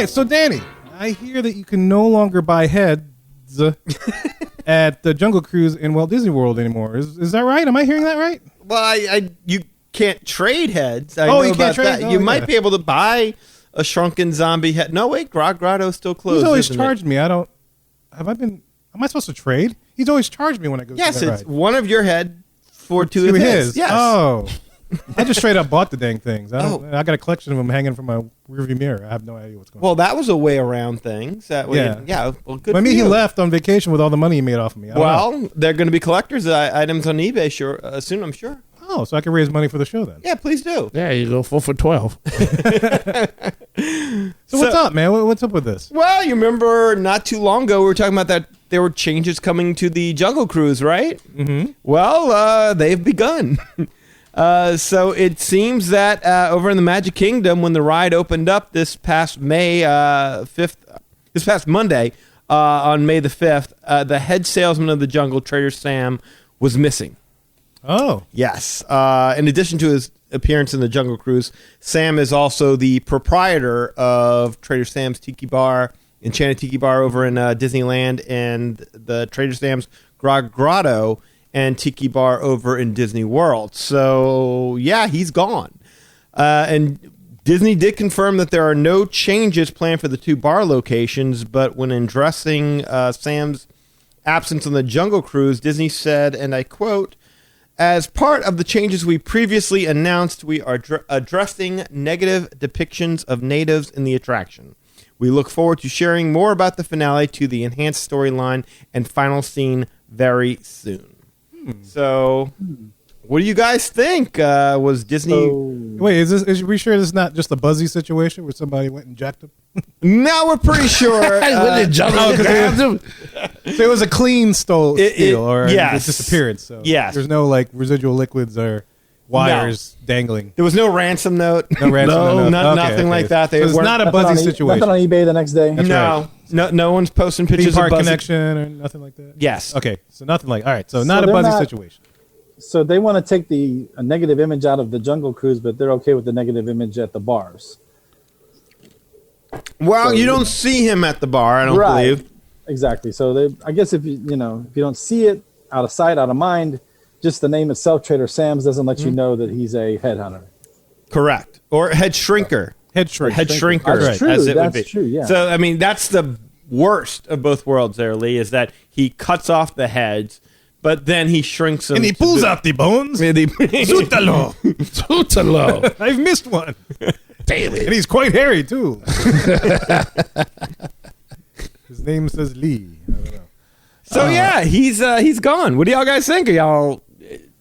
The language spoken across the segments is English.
right, so Danny, I hear that you can no longer buy heads at the Jungle Cruise in Walt Disney World anymore. Is that right? Am I hearing that right? Well, you can't trade heads. I Oh, know you can't about trade? that. Oh, You yeah. might be able to buy a shrunken zombie head. No, wait, Grotto's still closed. He's always isn't charged me. Am I supposed to trade? He's always charged me when I go Yes, to that it's ride. one of your head for two To of his. Yes. Oh. I just straight up bought the dang things. I Oh. got a collection of them hanging from my rearview mirror. I have no idea what's going on. Well, that was a way around things. That way, Yeah. Well, good. I for mean, he you. left on vacation with all the money he made off of me. I don't know. Well, they're going to be collector's items on eBay soon, I'm sure. Oh, so I can raise money for the show then. Yeah, please do. Yeah, you go 4 for 12. So what's up, man? What's up with this? Well, you remember not too long ago we were talking about that there were changes coming to the Jungle Cruise, right? Mm-hmm. Well, they've begun. So it seems that over in the Magic Kingdom, when the ride opened up this past Monday, on May the 5th, the head salesman of the Jungle, Trader Sam, was missing. Oh. Yes. In addition to his appearance in the Jungle Cruise, Sam is also the proprietor of Trader Sam's Tiki Bar, Enchanted Tiki Bar over in Disneyland, and the Trader Sam's Grotto and Tiki Bar over in Disney World. So, yeah, he's gone. And Disney did confirm that there are no changes planned for the two bar locations, but when addressing Sam's absence on the Jungle Cruise, Disney said, and I quote, "As part of the changes we previously announced, we are addressing negative depictions of natives in the attraction. We look forward to sharing more about the finale to the enhanced storyline and final scene very soon." So, what do you guys think? Was Disney... Wait, is we sure this is not just a Buzzy situation where somebody went and jacked him? No, we're pretty sure. When the jungle grabbed him. So it was a clean steal or yes. disappearance. So Yes. there's no like residual liquids or wires dangling. There was no ransom note. No ransom. No, note. nothing like that. So it's not a Nothing Buzzy on situation. Nothing on eBay the next day. No, right. no one's posting pictures Theme park of Buzzy. connection or nothing like that. Yes. Okay, so nothing like. All right, so So not a they're Buzzy not- situation. So they want to take a negative image out of the Jungle Cruise, but they're okay with the negative image at the bars. Well, So- you don't see him at the bar, I don't Right. believe. Exactly. So I guess if you don't see it, out of sight, out of mind, just the name itself, Trader Sam's, doesn't let you know that he's a headhunter. Correct. Or head shrinker. Head shrink. Head shrinker, That's true. as it would That's be. true, yeah. So, I mean, that's the worst of both worlds there, Lee, is that he cuts off the heads, but then he shrinks them. And he to pulls do- out the bones. Zutalo. Tutalo. I've missed one. Damn it. And he's quite hairy, too. His name says Lee. I don't know. So, yeah, he's gone. What do y'all guys think? Are y'all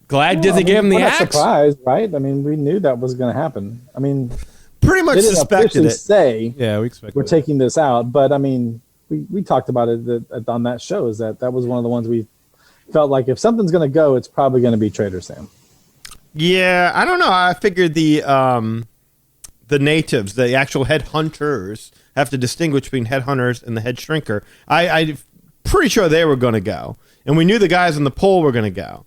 glad Disney gave him the we're not axe? surprised, right? I mean, we knew that was going to happen. I mean, Pretty much they didn't suspected officially it. say Yeah, we expect we're that. taking this out, but I mean, we talked about it on that show. Is that was one of the ones we felt like if something's going to go, it's probably going to be Trader Sam. Yeah, I don't know. I figured the natives, the actual head hunters, have to distinguish between head hunters and the head shrinker. I'm pretty sure they were going to go, and we knew the guys on the pole were going to go.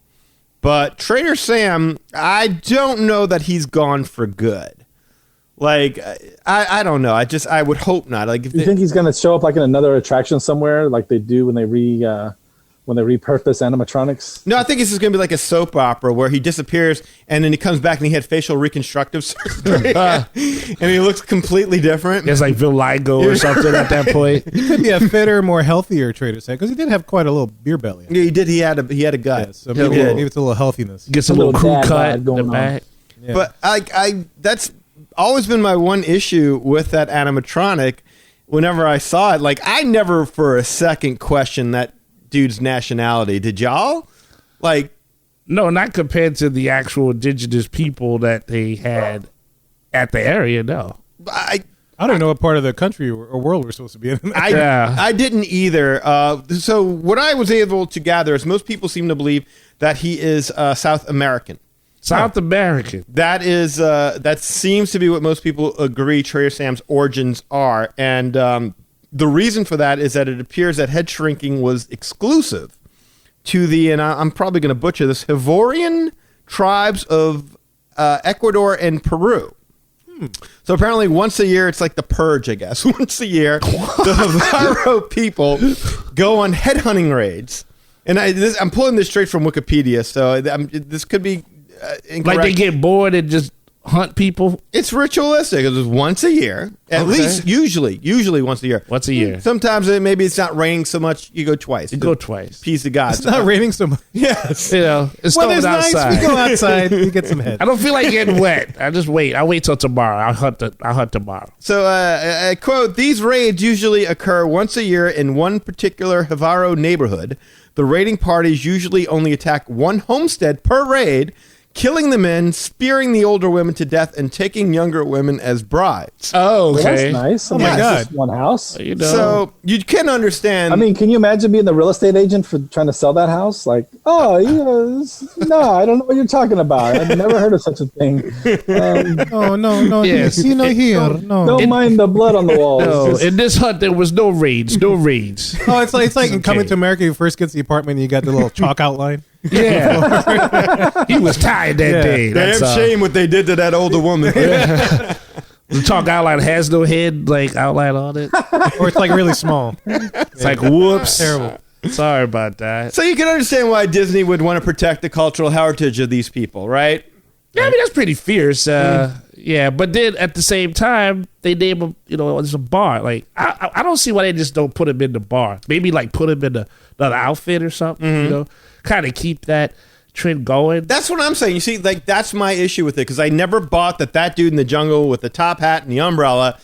But Trader Sam, I don't know that he's gone for good. Like, I don't know. I would hope not. Like, if You think he's going to show up like in another attraction somewhere, like they do when they repurpose animatronics? No, I think this is going to be like a soap opera where he disappears and then he comes back and he had facial reconstructive surgery and he looks completely different. It's like vitiligo or something at that point. He could be a fitter, more healthier Trader Sam because he did have quite a little beer belly. Yeah, he did. He had a gut. Yeah, so maybe it's a little healthiness. Gets a A little little crew dad cut vibe in the going on. back. Yeah. But I that's always been my one issue with that animatronic. Whenever I saw it, like I never for a second questioned that dude's nationality. Did y'all? Like, No, not compared to the actual indigenous people that they had at the area, no. I don't know what part of the country or world we're supposed to be in. I didn't either. So what I was able to gather is most people seem to believe that he is South American. South American. That is that seems to be what most people agree Trader Sam's origins are, and the reason for that is that it appears that head shrinking was exclusive to the, and I'm probably going to butcher this, Ivorian tribes of Ecuador and Peru. So apparently once a year, it's like the purge, I guess. Once a year, the Havaro people go on headhunting raids. And I'm pulling this straight from Wikipedia, so this could be incorrect. Like they get bored and just hunt people? It's ritualistic. It's once a year. At least, usually once a year. Once a year. Sometimes maybe it's not raining so much, you go twice. You go twice. Peace of God. It's not raining so much. Yes. You know, it's Weather's snowing nice. outside. We go outside. We get some head. I don't feel like getting wet. I just wait. I wait till tomorrow. I'll hunt tomorrow. So, I quote, these raids usually occur once a year in one particular Havaro neighborhood. The raiding parties usually only attack one homestead per raid, killing the men, spearing the older women to death, and taking younger women as brides. Oh, Well, okay. that's nice. Oh, my God. Just one house. You know. So you can understand. I mean, can you imagine being the real estate agent for trying to sell that house? Like, no, I don't know what you're talking about. I've never heard of such a thing. Oh, no. Yes. Here, no. Don't mind the blood on the walls. no, Just- in this hunt there was no raids. No raids. Oh, it's like in Coming okay. to America, you first get to the apartment and you got the little chalk outline. Yeah. He was tired that Yeah. day. That's shame what they did to that older woman. the chalk outline has no head like outline on it. Or it's like really small. It's like whoops. Terrible. Sorry about that. So you can understand why Disney would want to protect the cultural heritage of these people, right? Yeah, I mean that's pretty fierce. Yeah, but then at the same time, they name him. You know, it's a bar. Like I don't see why they just don't put him in the bar. Maybe like put him in another outfit or something. You know, kind of keep that trend going. That's what I'm saying. You see, like, that's my issue with it, because I never bought that dude in the jungle with the top hat and the umbrella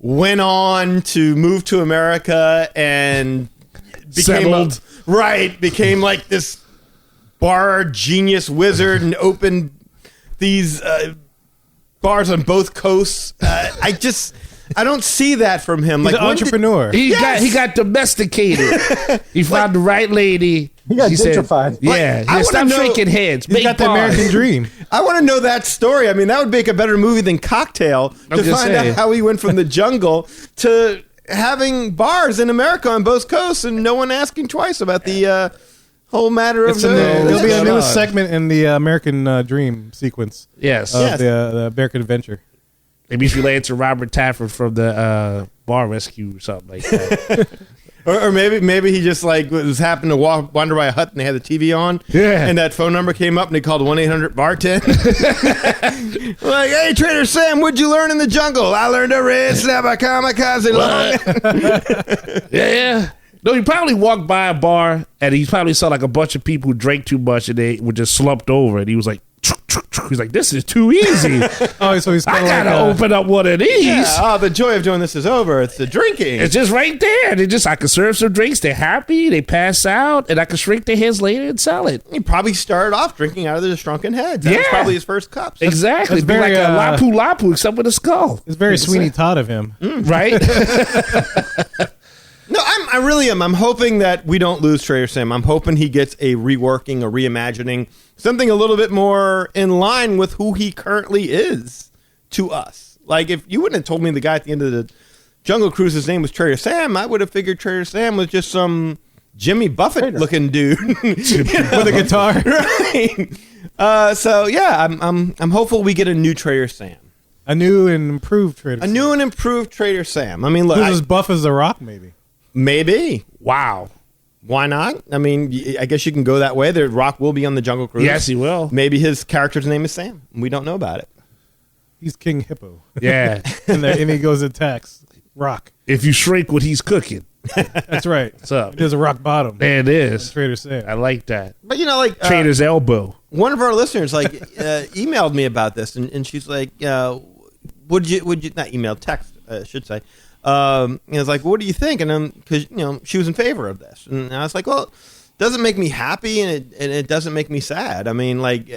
went on to move to America and Settled. became like this bar genius wizard and opened these bars on both coasts. I don't see that from him. He's Like, an when did- entrepreneur. He got domesticated. He found the right lady. He got She said, gentrified. yeah, I wanna stop know- shaking heads. He's Make got the bars. American dream. I want to know that story. I mean, that would make a better movie than Cocktail, I'm to just find saying. out how he went from the jungle to having bars in America on both coasts and no one asking twice about the whole matter of It'll be a Hold new on. segment in the American Dream sequence Yes. of Yes. the American Adventure. Maybe it's related to Robert Tafford from the bar rescue or something like that. Or maybe he just like was happened to wander by a hut and they had the TV on, Yeah. and that phone number came up and he called 1-800-BARTEN. Like, hey, Trader Sam, what'd you learn in the jungle? I learned a red snap a kamikaze long. Yeah. No, he probably walked by a bar and he probably saw like a bunch of people who drank too much and they were just slumped over and he was like, he's like, this is too easy. Oh, so he's I kind of gotta like open up one of these. Yeah, oh, the joy of doing this is over. It's the drinking. It's just right there. I can serve some drinks. They're happy. They pass out, and I can shrink their heads later and sell it. He probably started off drinking out of their shrunken heads. That was Yeah. probably his first cups. Exactly. that's It'd be very, like a lapu lapu, except with a skull. it's very Sweeney Todd of him. Right? No, I really am. I'm hoping that we don't lose Trader Sam. I'm hoping he gets a reworking, a reimagining, something a little bit more in line with who he currently is to us. Like, if you wouldn't have told me the guy at the end of the Jungle Cruise's name was Trader Sam, I would have figured Trader Sam was just some Jimmy Buffett-looking dude With a guitar. right. So yeah, I'm hopeful we get a new Trader Sam, A new and improved Trader a new and improved Trader Sam. I mean, look, Who's as buff as The Rock, maybe. maybe. Wow. Why not? I mean, I guess you can go that way. The Rock will be on the Jungle Cruise. Yes, he will. Maybe his character's name is Sam. We don't know about it. He's King Hippo. Yeah. and he goes and attacks Rock. If you shrink what he's cooking. That's right. What's up? There's a rock bottom. There it is. Trader Sam. I like that. But like Trader's elbow. one of our listeners emailed me about this, and she's like, would you not email, text, I should say. And I was like, what do you think? And because she was in favor of this, and I was like, well, it doesn't make me happy, and it doesn't make me sad. I mean, like,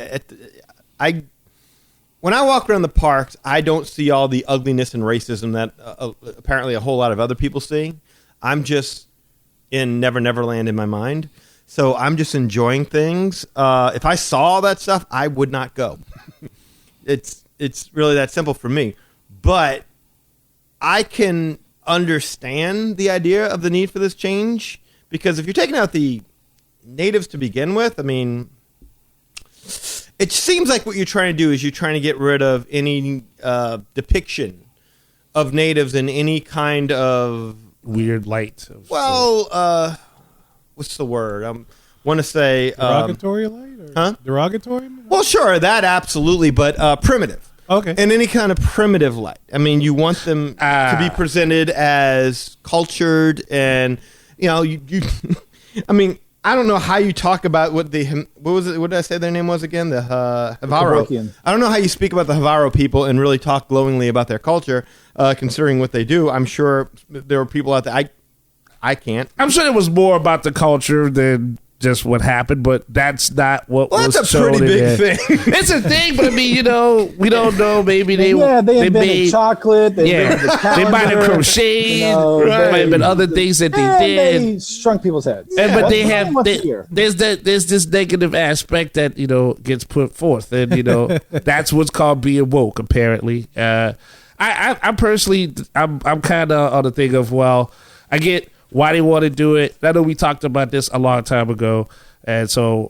when I walk around the parks, I don't see all the ugliness and racism that apparently a whole lot of other people see. I'm just in Never Never Land in my mind, so I'm just enjoying things. If I saw all that stuff, I would not go. It's really that simple for me, but I can understand the idea of the need for this change, because if you're taking out the natives to begin with, I mean, It seems like what you're trying to do is you're trying to get rid of any depiction of natives in any kind of weird light. What's the word? I want to say derogatory light? Or huh? Derogatory? Well, sure, that absolutely, but primitive. Okay. In any kind of primitive light. I mean, you want them to be presented as cultured and, you I mean, I don't know how you talk about what was it? What did I say their name was again? The Havaro. I don't know how you speak about the Havaro people and really talk glowingly about their culture, considering what they do. I'm sure there are people out there. I can't. I'm sure it was more about the culture than just what happened, but that's not what was that's a shown pretty big thing. It's a thing, but I mean, we don't know. Maybe they invented made chocolate. They invented the calendar, they might have crocheted. Might have been other things that they did. They shrunk people's heads. But there's this negative aspect that gets put forth, and that's what's called being woke. Apparently, I personally, I'm kind of on the thing of I get why they want to do it. I know we talked about this a long time ago, and so,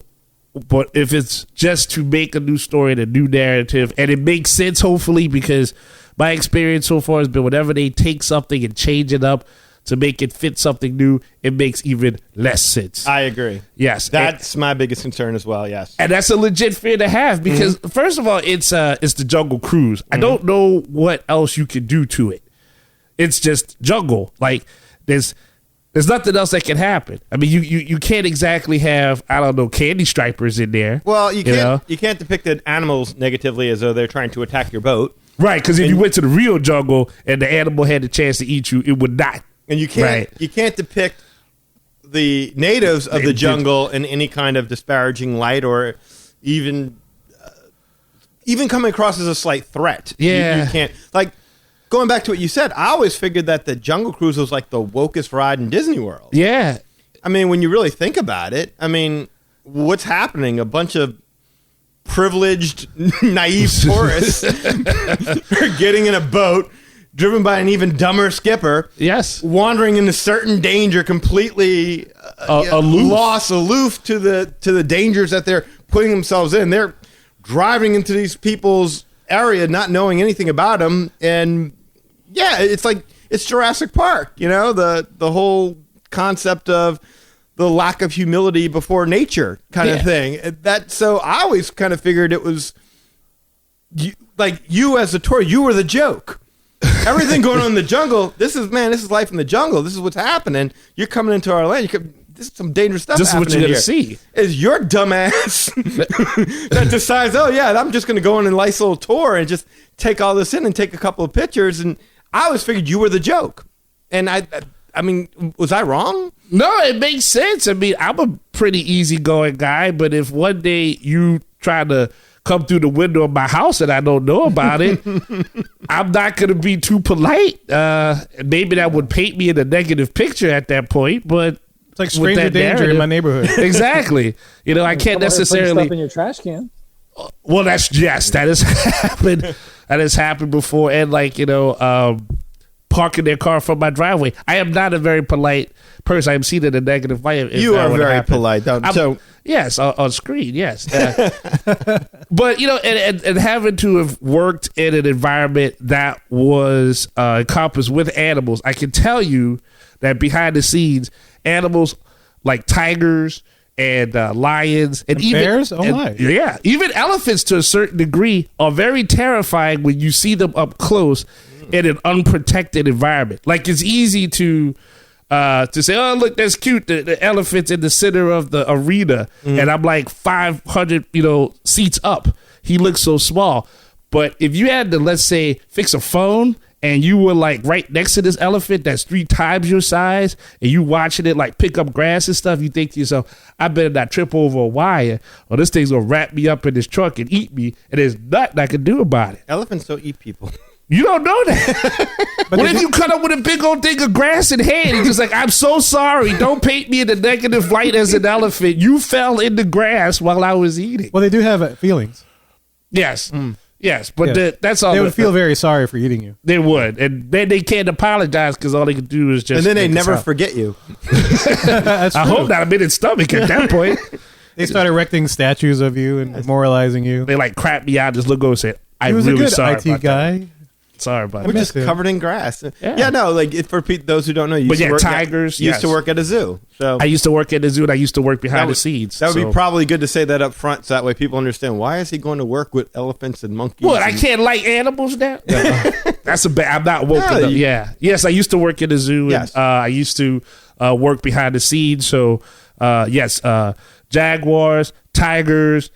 but if it's just to make a new story and a new narrative, and it makes sense, hopefully, because my experience so far has been whenever they take something and change it up to make it fit something new, it makes even less sense. I agree. Yes, that's my biggest concern as well. Yes, and that's a legit fear to have because first of all, it's the Jungle Cruise. I don't know what else you can do to it. It's just jungle. Like there's nothing else that can happen. I mean, you can't exactly have, I don't know, candy stripers in there. Well, you can't depict the animals negatively as though they're trying to attack your boat. Right, because if you went to the real jungle and the animal had the chance to eat you, it would not. And you can't depict the natives of the jungle in any kind of disparaging light or even coming across as a slight threat. Yeah. You can't, like, going back to what you said, I always figured that the Jungle Cruise was like the wokest ride in Disney World. Yeah. I mean, when you really think about it, I mean, what's happening? A bunch of privileged, naive tourists are getting in a boat driven by an even dumber skipper. Yes. Wandering into certain danger, completely aloof to the dangers that they're putting themselves in. They're driving into these people's area, not knowing anything about them, and yeah, it's Jurassic Park, the whole concept of the lack of humility before nature kind of thing. So I always kind of figured it was you as a tourist, you were the joke. Everything going on in the jungle. This is life in the jungle. This is what's happening. You're coming into our land. This is some dangerous stuff. This is what you're going to see. Is your dumbass that decides, oh yeah, I'm just going to go on a nice little tour and just take all this in and take a couple of pictures. And I always figured you were the joke. And I mean, was I wrong? No, it makes sense. I mean, I'm a pretty easygoing guy, but if one day you try to come through the window of my house and I don't know about it, I'm not going to be too polite. Maybe that would paint me in a negative picture at that point, but it's like stranger danger in my neighborhood. Exactly. I can't necessarily stuff in your trash can. Well, that has happened. That has happened before, and parking their car from my driveway. I am not a very polite person. I'm seen in a negative light. You are very polite, yes, on screen, yes. But and having to have worked in an environment that was encompassed with animals, I can tell you that behind the scenes, animals like tigers and lions and even bears, even elephants to a certain degree are very terrifying when you see them up close in an unprotected environment. Like, it's easy to say, oh, look, that's cute, the elephant's in the center of the arena, and I'm like 500 seats up. He looks so small. But if you had to, let's say, fix a phone and you were like right next to this elephant that's 3 times your size, and you watching it like pick up grass and stuff, you think to yourself, I better not trip over a wire or this thing's gonna wrap me up in this trunk and eat me, and there's nothing I can do about it. Elephants don't eat people. You don't know that. What if you cut up with a big old thing of grass in hand and just like, I'm so sorry, don't paint me in a negative light as an elephant. You fell in the grass while I was eating. Well, they do have feelings. Yes. Yes, but that's all. They would feel very sorry for eating you. They would, and then they can't apologize because all they can do is just. And then they never forget you. That's true. I hope not. I'm in its stomach at that point. They start erecting statues of you and memorializing you. They like crap me out. Just look over and say, He "I'm was really a good sorry IT about guy. that. Sorry about We're that." just covered in grass. Yeah. Yeah, no, like for those who don't know, you But used to yeah, work, tigers, used to yes. work at a zoo. So I used to work at the zoo. And I used to work behind the scenes. That would so. be probably good to say that up front, so that way people understand why is he going to work with elephants and monkeys. What? I and- can't like animals now. That's a bad. I'm not woken No, up. you- Yeah. Yes, I used to work at the zoo. Yes. And, I used to work behind the scenes. So yes, jaguars, tigers,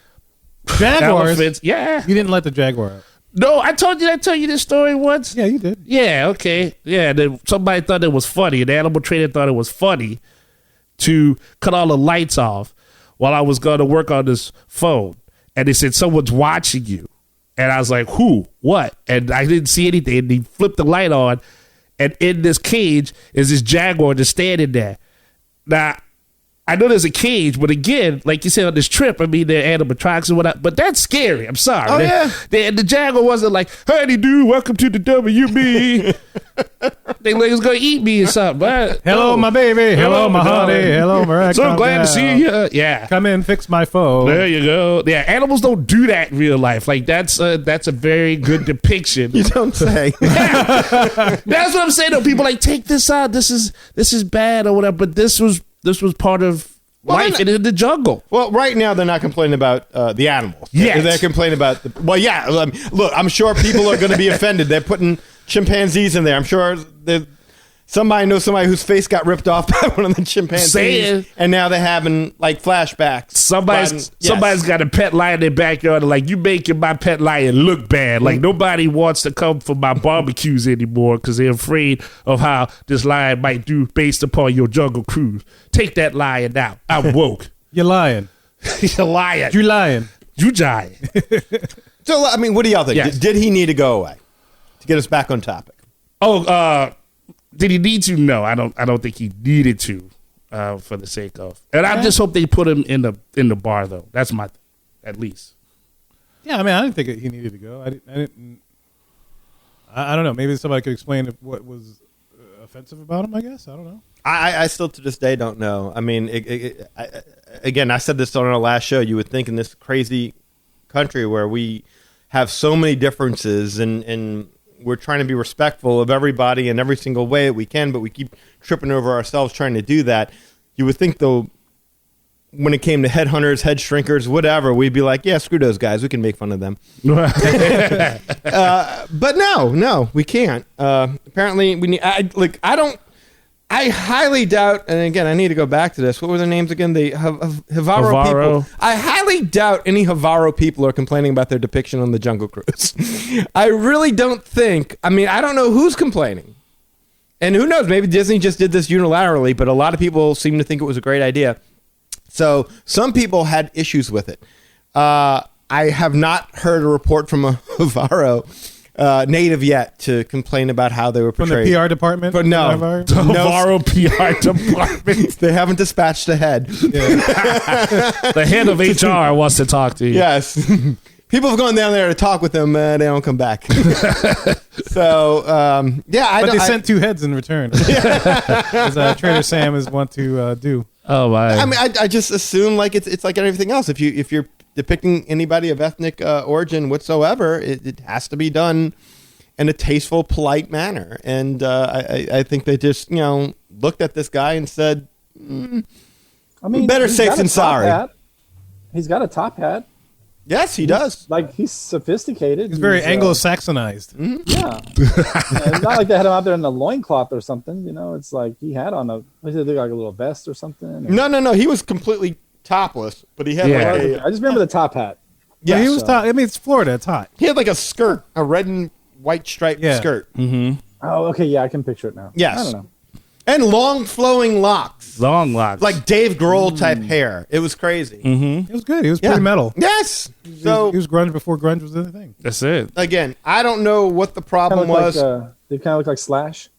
Jaguars. elephants. Yeah. You didn't let the jaguar out. No, I told you. Did I tell you this story once? Yeah, you did. Yeah, okay. Yeah, then somebody thought it was funny. An animal trainer thought it was funny to cut all the lights off while I was going to work on this phone. And they said, someone's watching you. And I was like, who? What? And I didn't see anything. And he flipped the light on. And in this cage is this jaguar just standing there. Now, I know there's a cage, but again, like you said on this trip, I mean, they're animatronics and whatnot, but that's scary. I'm sorry. Oh, yeah. The jaguar wasn't like, "Hey, dude, welcome to the WB." They like, was going to eat me or something. But, Hello, no. my baby. Hello, my honey. darling. Hello, Mariah. So Calm glad to down. see you. Yeah. Come in, fix my phone. There you go. Yeah, animals don't do that in real life. Like that's a very good depiction. You don't say. That's what I'm saying. Though people like take this out. This is bad or whatever. But this was part of life in the jungle. Well, right now they're not complaining about the animals. Yet. They're complaining about look, I'm sure people are going to be offended. They're putting chimpanzees in there. I'm sure somebody knows somebody whose face got ripped off by one of the chimpanzees, Saying. and now they're having like flashbacks. Somebody's got a pet lion in their backyard. And like, you making my pet lion look bad. Like nobody wants to come for my barbecues anymore because they're afraid of how this lion might do based upon your jungle cruise. Take that lion out. I'm woke. You're lying. You're lying. You lying. You giant. So, I mean, what do y'all think? Yes. Did he need to go away to get us back on topic? Did he need to? No, I don't think he needed to, for the sake of. And I just hope they put him in the bar though. That's my, at least. Yeah, I mean, I didn't think he needed to go. I don't know. Maybe somebody could explain what was offensive about him. I guess I don't know. I still to this day don't know. I mean, again, I said this on our last show. You would think in this crazy country where we have so many differences and we're trying to be respectful of everybody in every single way that we can, but we keep tripping over ourselves trying to do that. You would think, though, when it came to headhunters, head shrinkers, whatever, we'd be like, yeah, screw those guys. We can make fun of them. But no, we can't. Apparently, we need. I highly doubt, and again, I need to go back to this. What were their names again? The Havaro people. I highly doubt any Havaro people are complaining about their depiction on the Jungle Cruise. I really don't think. I mean, I don't know who's complaining. And who knows? Maybe Disney just did this unilaterally, but a lot of people seem to think it was a great idea. So some people had issues with it. I have not heard a report from a Havaro native yet to complain about how they were portrayed. From the PR department? But no. Havaro PR department. They haven't dispatched a head. The head of HR wants to talk to you. Yes. People have gone down there to talk with them, they don't come back. So, But they sent two heads in return. As Trader Sam is want to do. Oh my! I mean, I just assume like it's like everything else. If you're depicting anybody of ethnic origin whatsoever, it has to be done in a tasteful, polite manner. And I think they just looked at this guy and said, I mean, better he's safe got a than top sorry. hat. He's got a top hat. Yes, he does. Like, he's sophisticated. He's very Anglo-Saxonized. Yeah. It's not like they had him out there in a loincloth or something. It's like he had on like a little vest or something. Or, No. He was completely topless, but he had like I just remember the top hat. Yeah, he was hot. I mean, it's Florida. It's hot. he had like a skirt, a red and white striped skirt. Mm-hmm. Oh, okay. Yeah, I can picture it now. Yes. I don't know. And long flowing locks. Long locks. Like Dave Grohl type hair. It was crazy. It was good. He was pretty metal. Yes. So he was grunge before grunge was the thing. That's it. Again, I don't know what the problem was. They kind of look like Slash.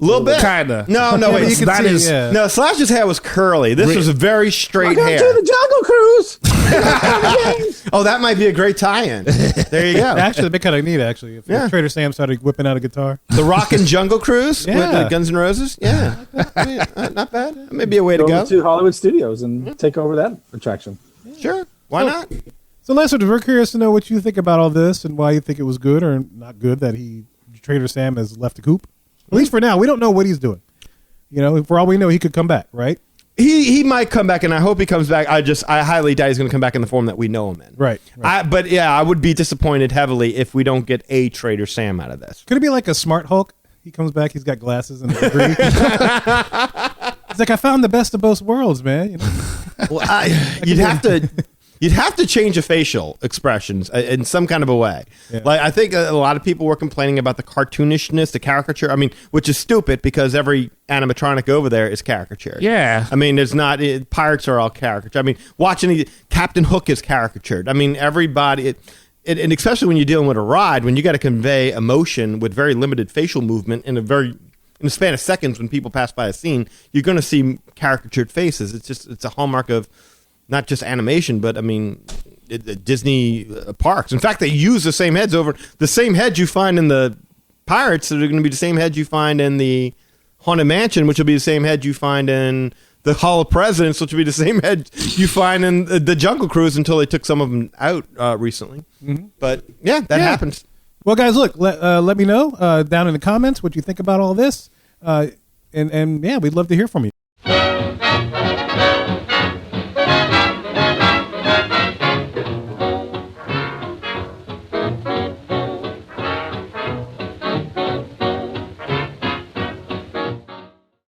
A little bit. Kinda. No, Yeah, wait. but you can That see, is- yeah. No, Slash's hair was curly. This was a very straight Welcome hair. to the Jungle Cruise. Oh, that might be a great tie-in. There you go. Actually, that'd be kind of neat. Actually, if Yeah. Trader Sam started whipping out a guitar. The Rockin' Jungle Cruise with Yeah. Guns N' Roses. Yeah, I mean, not bad. That may be a way to Go go. to Hollywood Studios and take over that attraction. Sure, why not? So, Lester, we're curious to know what you think about all this and why you think it was good or not good that Trader Sam has left the coop. At least for now, we don't know what he's doing. You know, for all we know, he could come back, right? He might come back, and I hope he comes back. I highly doubt he's going to come back in the form that we know him in. Right. But yeah, I would be disappointed heavily if we don't get a Trader Sam out of this. Could it be like a smart Hulk? He comes back, he's got glasses and a degree. He's like, I found the best of both worlds, man. You know? Well, you'd have to change the facial expressions in some kind of a way. Yeah. Like I think a lot of people were complaining about the cartoonishness, the caricature. I mean, which is stupid because every animatronic over there is caricatured. Yeah. I mean, there's not pirates are all caricature. I mean, watching Captain Hook is caricatured. I mean, everybody. And especially when you're dealing with a ride, when you got to convey emotion with very limited facial movement in a span of seconds, when people pass by a scene, you're going to see caricatured faces. It's a hallmark of not just animation, but I mean, Disney parks. In fact, they use the same heads the same heads you find in the Pirates. That are going to be the same heads you find in the Haunted Mansion, which will be the same head you find in the Hall of Presidents, which will be the same head you find in the Jungle Cruise until they took some of them out recently. Mm-hmm. But yeah, that happens. Well, guys, look, let me know down in the comments what you think about all this. And yeah, we'd love to hear from you.